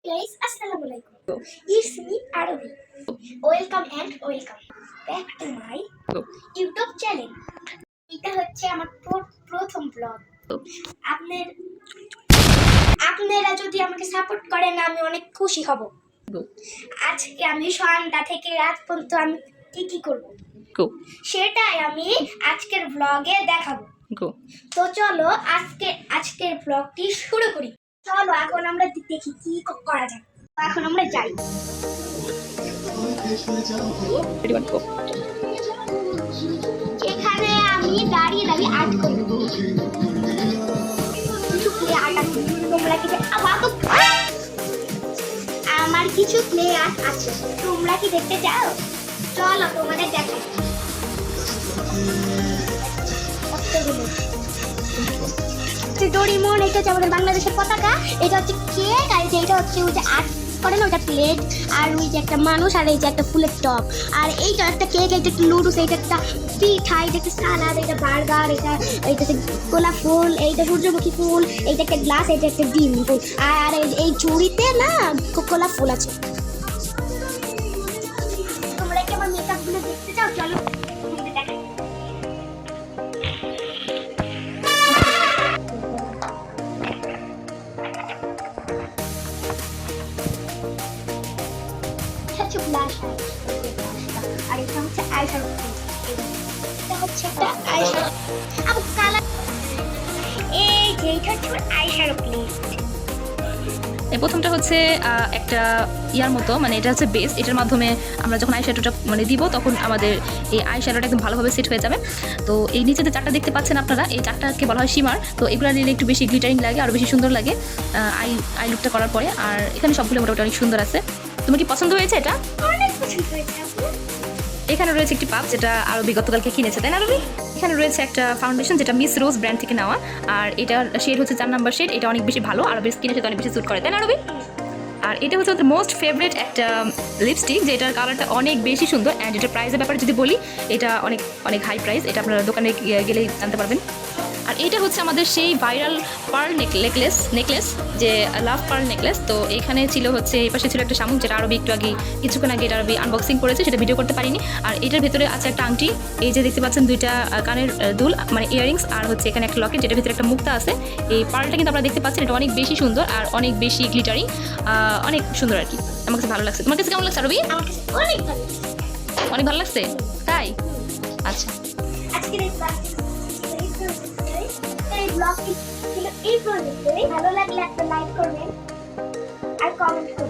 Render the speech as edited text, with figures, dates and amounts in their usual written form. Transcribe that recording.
Guys, Assalamualaikum. It's me, Arabi. Welcome back to my YouTube channel. এটা হচ্ছে আমার প্রথম ব্লগ। আপনারা যদি আমাকে সাপোর্ট করেন আমি অনেক খুশি হব। আজকে আমি সন্ধ্যা থেকে রাত পর্যন্ত আমি কি করব সেটাই আমি আজকের ব্লগে দেখাবো। তো চলো আজকের ব্লগটি শুরু করি। চলো এখন আমরা দেখি কি করা যায়। এখন আমরা যাই। এখানে আমি দাঁড়িয়ে আর্ট করি। তোমরা কি আমার কিছু প্লে আর্ট আছে, তোমরা কি দেখতে চাও? চলো তোমাদের দেখাই। ডোরিমন, এটা হচ্ছে আমাদের বাংলাদেশের পতাকা, এটা হচ্ছে কেক, আর এটা হচ্ছে ওই যে আর্ট করে না ওইটা প্লেট, আর ওই যে একটা মানুষ, আর এই যে একটা ফুলের টপ, আর এইটা একটা কেক, এইটা একটা নুডলস, এইটা একটা পিঠা, এইটা একটা সালাদ, এটা বার্গার, এইটা গোলাপ ফুল, এইটা সূর্যমুখী ফুল, এইটা একটা গ্লাস, এইটা একটা ডিম ফুল, আর এই চুড়িতে না গোলাপ ফুল আছে। তোমরা কি আমার মেকআপ গুলো দেখতে চাও? চলো দেখাই। আর এটা হচ্ছে আইশ্যাডো, এটা হচ্ছে একটা আইশ্যাডো আবু কালার, এই যে এটা হচ্ছে আইশ্যাডো প্লেট। এই প্রথমটা হচ্ছে একটা ইয়ার মতো, মানে এটা হচ্ছে বেস, এটার মাধ্যমে আমরা যখন আইশ্যাডোটা মানে দিব তখন আমাদের এই আইশ্যাডোটা একদম ভালোভাবে সেট হয়ে যাবে। তো এই নিচে যে চারটা দেখতে পাচ্ছেন আপনারা, এই চারটাকে বলা হয় শিমার। তো এগুলো নিলে একটু বেশি গ্লিটারিং লাগে, আরও বেশি সুন্দর লাগে আই লুকটা করার পরে। আর এখানে সবগুলো মোটামুটি অনেক সুন্দর আছে। তোমার কি পছন্দ হয়েছে? এটা অনেক পছন্দ হয়েছে আপু। এখানে রয়েছে একটি পাপ, যেটা আরও গতকালকে কিনেছে, তাই না রবি? এখানে রয়েছে একটা ফাউন্ডেশন, যেটা মিস রোজ ব্র্যান্ড থেকে নেওয়া, আর এটার শেড হচ্ছে 4 নাম্বার শেড। এটা অনেক বেশি ভালো, আর স্কিনের সাথে অনেক বেশি স্যুট করে, তাই না রবি? আর এটা হচ্ছে ওদের মোস্ট ফেভারিট একটা লিপস্টিক, যেটার কালারটা অনেক বেশি সুন্দর। অ্যান্ড এটার প্রাইসের ব্যাপারে যদি বলি, এটা অনেক অনেক হাই প্রাইস, এটা আপনারা দোকানে গেলেই জানতে পারবেন। আর এটা হচ্ছে আমাদের সেই ভাইরাল পার্ল নেকলেস, যে লাভ পার্ল নেকলেস। তো এখানে ছিল হচ্ছে এই পাশে ছিল একটা শামুক, যেটা আরবি একটু আগে কিছুক্ষণ আগে এটা আরবি আনবক্সিং করেছে, সেটা ভিডিও করতে পারিনি। আর এটার ভেতরে আছে একটা আংটি, এই যে দেখতে পাচ্ছেন দুইটা কানের দুল মানে ইয়ারিংস, আর হচ্ছে এখানে একটা লকেট, যেটার ভিতরে একটা মুক্তা আছে। এই পার্লটা কিন্তু আপনারা দেখতে পাচ্ছেন, এটা অনেক বেশি সুন্দর আর অনেক বেশি গ্লিটারিং, অনেক সুন্দর আর কি। আমার কাছে ভালো লাগছে। তোমার কাছে কেমন লাগছে রবি? আমার কাছে অনেক ভালো লাগছে। অনেক ভালো লাগছে, তাই? আচ্ছা, আজকে এই ব্লগটি ছিল এই পর্যন্তই। ভালো লাগলে একটা লাইক করবেন আর কমেন্ট করবেন।